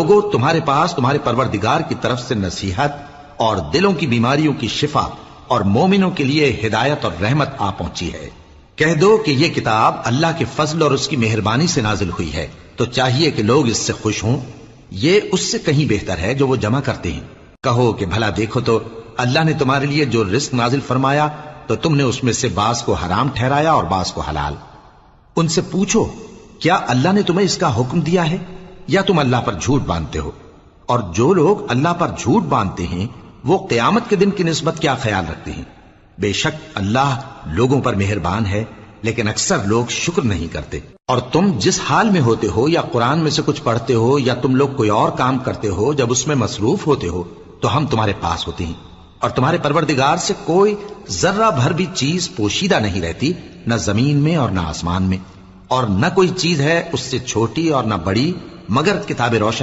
لوگو تمہارے پاس تمہارے پروردگار کی طرف سے نصیحت اور دلوں کی بیماریوں کی شفا اور مومنوں کے لیے ہدایت اور رحمت آ پہنچی ہے۔ کہہ دو کہ یہ کتاب اللہ کے فضل اور اس کی مہربانی سے نازل ہوئی ہے، تو چاہیے کہ لوگ اس سے خوش ہوں، یہ اس سے کہیں بہتر ہے جو وہ جمع کرتے ہیں۔ کہو کہ بھلا دیکھو تو اللہ نے تمہارے لیے جو رزق نازل فرمایا تو تم نے اس میں سے بعض کو حرام ٹھہرایا اور بعض کو حلال۔ ان سے پوچھو کیا اللہ نے تمہیں اس کا حکم دیا ہے یا تم اللہ پر جھوٹ باندھتے ہو؟ اور جو لوگ اللہ پر جھوٹ باندھتے ہیں وہ قیامت کے دن کی نسبت کیا خیال رکھتے ہیں؟ بے شک اللہ لوگوں پر مہربان ہے، لیکن اکثر لوگ شکر نہیں کرتے۔ اور تم جس حال میں ہوتے ہو یا قرآن میں سے کچھ پڑھتے ہو یا تم لوگ کوئی اور کام کرتے ہو، جب اس میں مصروف ہوتے ہو تو ہم تمہارے پاس ہوتے ہیں، اور تمہارے پروردگار سے کوئی ذرہ بھر بھی چیز پوشیدہ نہیں رہتی، نہ زمین میں اور نہ آسمان میں، اور نہ کوئی چیز ہے اس سے چھوٹی اور نہ بڑی مگر کتاب روشن